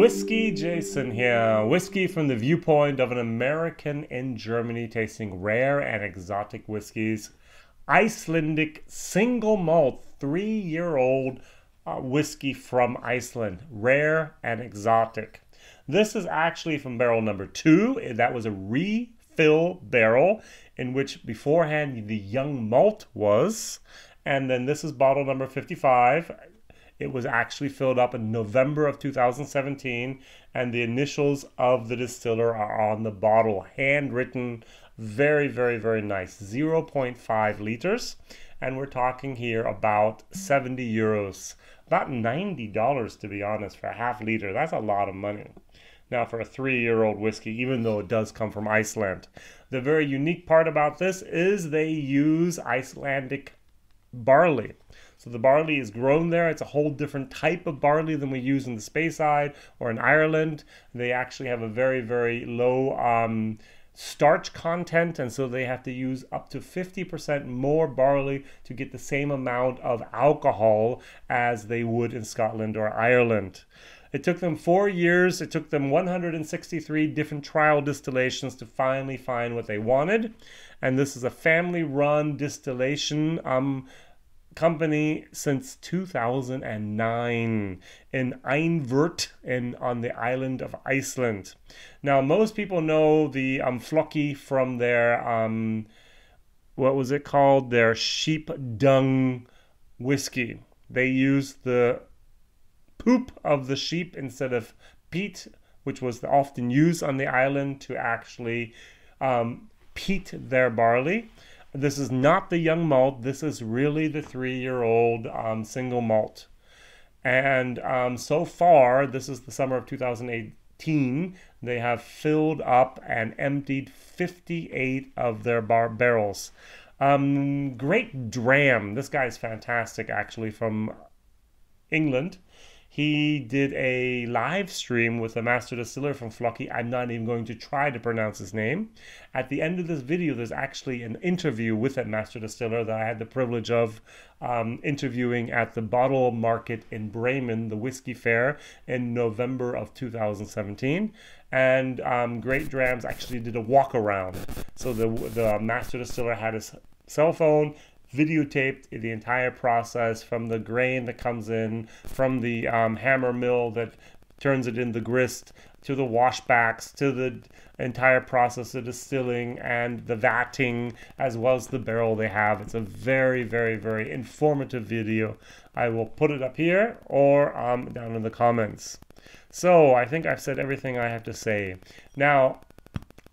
WhiskyJason here. Whiskey from the viewpoint of an American in Germany tasting rare and exotic whiskeys. Icelandic Single Malt 3-year-old whiskey from Iceland. Rare and exotic. This is actually from barrel number 2. That was a refill barrel in which beforehand the young malt was. And then this is bottle number 55. It was actually filled up in November of 2017, and the initials of the distiller are on the bottle, handwritten, very, very, very nice. 0.5 liters, and we're talking here about 70 euros, about $90 to be honest, for a half liter. That's a lot of money. Now for a 3-year-old whiskey, even though it does come from Iceland. The very unique part about this is they use Icelandic barley. So the barley is grown there. It's a whole different type of barley than we use in the Speyside or in Ireland. They actually have a very, very low starch content, and so they have to use up to 50% more barley to get the same amount of alcohol as they would in Scotland or Ireland. It took them 4 years. It took them 163 different trial distillations to finally find what they wanted. And this is a family-run distillation company since 2009 in Einvert on the island of Iceland. Now, most people know the FLÓKI from their, what was it called? Their sheep dung whiskey. They use the poop of the sheep instead of peat, which was often used on the island to actually peat their barley. This is not the young malt. This is really the 3-year-old single malt. And so far, this is the summer of 2018, they have filled up and emptied 58 of their barrels. Great dram. This guy is fantastic, actually, from England. He did a live stream with a master distiller from FLÓKI. I'm not even going to try to pronounce his name. At the end of this video, there's actually an interview with that master distiller that I had the privilege of interviewing at the Bottle Market in Bremen, the Whiskey Fair, in November of 2017. And Great Drams actually did a walk around. So the master distiller had his cell phone, videotaped the entire process from the grain that comes in, from the hammer mill that turns it into grist, to the washbacks, to the entire process of distilling and the vatting, as well as the barrel they have. It's a very, very, very informative video. I will put it up here or down in the comments. So I think I've said everything I have to say. Now,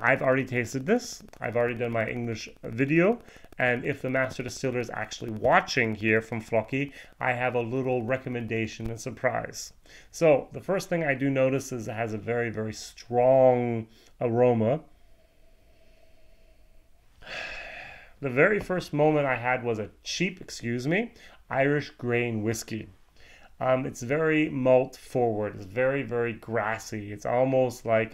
I've already tasted this. I've already done my English video. And if the master distiller is actually watching here from FLÓKI, I have a little recommendation and surprise. So the first thing I do notice is it has a very, very strong aroma. The very first moment I had was a cheap, Irish grain whiskey. It's very malt forward. It's very, very grassy. It's almost like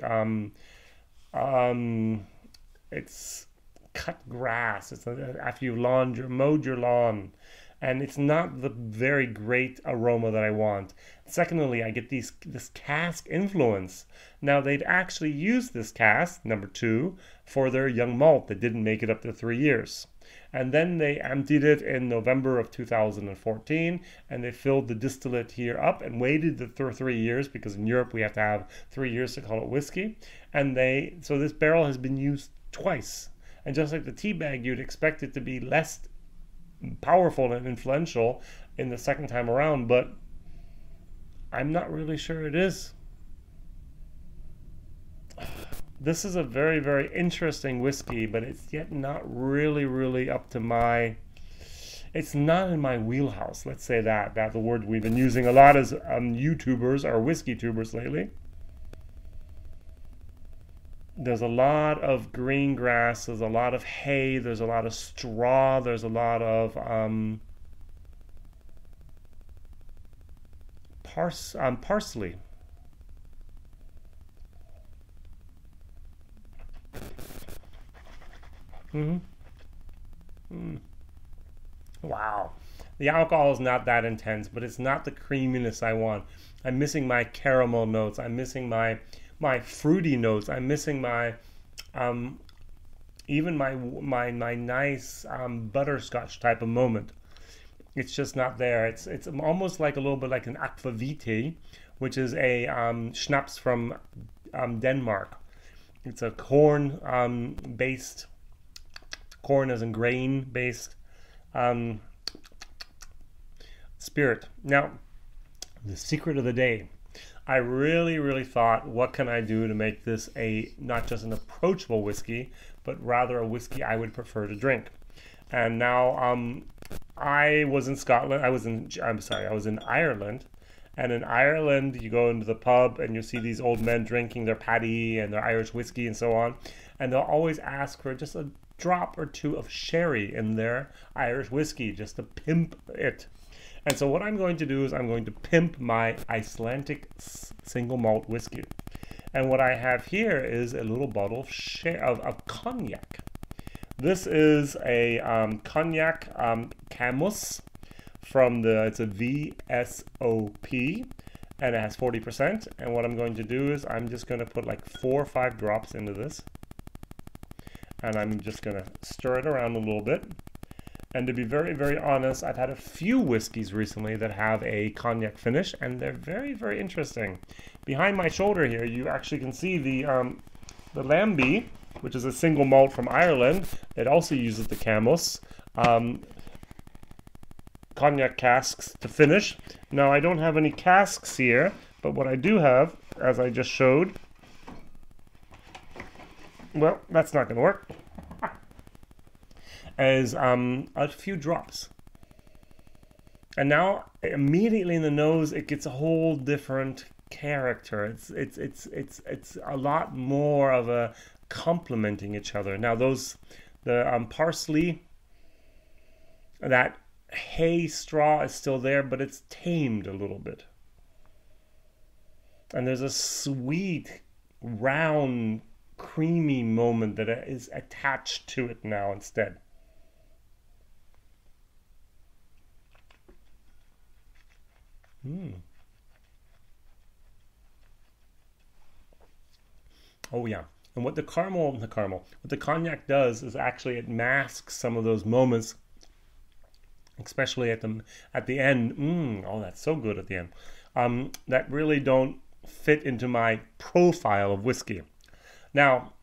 it's cut grass. It's after you've mowed your lawn, and it's not the very great aroma that I want. Secondly, I get this cask influence. Now, they'd actually used this cask, number 2, for their young malt that didn't make it up to 3 years. And then they emptied it in November of 2014, and they filled the distillate here up and waited the 3 years, because in Europe we have to have 3 years to call it whiskey. And so this barrel has been used twice. And just like the tea bag, you'd expect it to be less powerful and influential in the second time around, but I'm not really sure it is. This is a very, very interesting whiskey, but it's yet not really, really up to it's not in my wheelhouse. Let's say that. That's the word we've been using a lot as YouTubers or whiskey tubers lately. There's a lot of green grass, there's a lot of hay, there's a lot of straw, there's a lot of parsley. Wow. The alcohol is not that intense, but it's not the creaminess I want. I'm missing my caramel notes. I'm missing my fruity notes. I'm missing my even my nice butterscotch type of moment. It's just not there. It's almost like a little bit like an aquavit, which is a schnapps from Denmark. It's a corn based, corn as in grain based spirit. Now, the secret of the day. I really thought, what can I do to make this a not just an approachable whiskey, but rather a whiskey I would prefer to drink. And now I was in Scotland. I was in Ireland. And in Ireland, you go into the pub and you see these old men drinking their paddy and their Irish whiskey and so on. And they'll always ask for just a drop or two of sherry in their Irish whiskey just to pimp it. And so what I'm going to do is I'm going to pimp my Icelandic single malt whiskey. And what I have here is a little bottle of cognac. This is a cognac Camus from it's a VSOP, and it has 40%. And what I'm going to do is I'm just going to put like 4 or 5 drops into this. And I'm just going to stir it around a little bit. And to be very honest, I've had a few whiskeys recently that have a cognac finish, and they're very interesting. Behind my shoulder here, you actually can see the Lambie, which is a single malt from Ireland. It also uses the Camus cognac casks to finish. Now, I don't have any casks here, but what I do have, as I just showed, well, that's not going to work, is a few drops. And now, immediately in the nose, it gets a whole different character. It's a lot more of a complementing each other. Now, the parsley, that hay straw is still there, but it's tamed a little bit. And there's a sweet, round, creamy moment that is attached to it now instead. Oh yeah. And what the cognac does is actually it masks some of those moments, especially at the end. Oh, that's so good at the end. That really don't fit into my profile of whiskey. Now,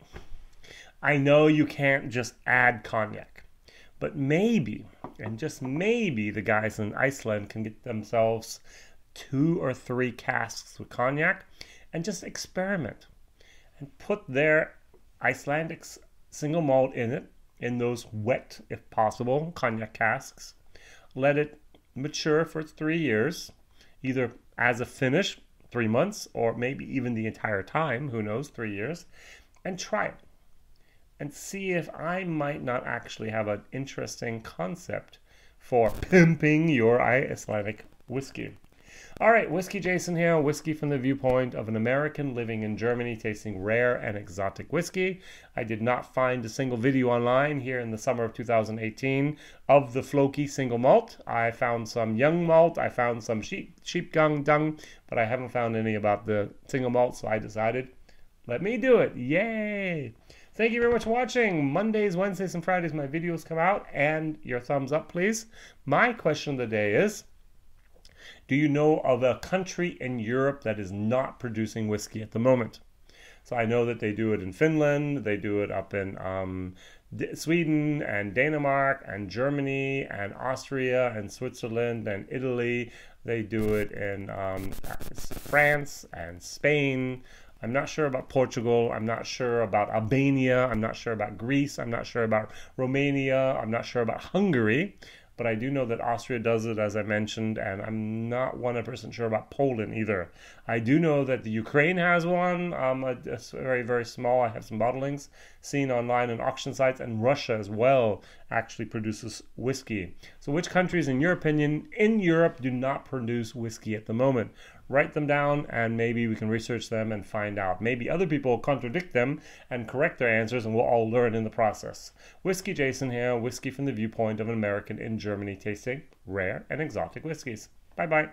I know you can't just add cognac, but maybe, and just maybe, the guys in Iceland can get themselves 2 or 3 casks with cognac and just experiment and put their Icelandic single malt in it, in those wet, if possible, cognac casks. Let it mature for 3 years, either as a finish, 3 months, or maybe even the entire time, who knows, 3 years, and try it. And see if I might not actually have an interesting concept for pimping your Icelandic whiskey. All right, WhiskyJason here, whiskey from the viewpoint of an American living in Germany tasting rare and exotic whiskey. I did not find a single video online here in the summer of 2018 of the FLÓKI single malt. I found some young malt, I found some sheep dung, but I haven't found any about the single malt, so I decided, let me do it. Yay! Thank you very much for watching. Mondays, Wednesdays, and Fridays my videos come out, and your thumbs up, please. My question of the day is, do you know of a country in Europe that is not producing whiskey at the moment? So I know that they do it in Finland, they do it up in Sweden and Denmark and Germany and Austria and Switzerland and Italy. They do it in France and Spain. I'm not sure about Portugal. I'm not sure about Albania. I'm not sure about Greece. I'm not sure about Romania. I'm not sure about Hungary. But I do know that Austria does it, as I mentioned, and I'm not 100% sure about Poland either. I do know that the Ukraine has one. It's very small. I have some bottlings seen online on auction sites, and Russia as well actually produces whiskey. So So which countries, in your opinion, in Europe do not produce whiskey at the moment? Write them down and maybe we can research them and find out. Maybe other people contradict them and correct their answers, and we'll all learn in the process. WhiskyJason here, whiskey from the viewpoint of an American in Germany tasting rare and exotic whiskeys. Bye-bye.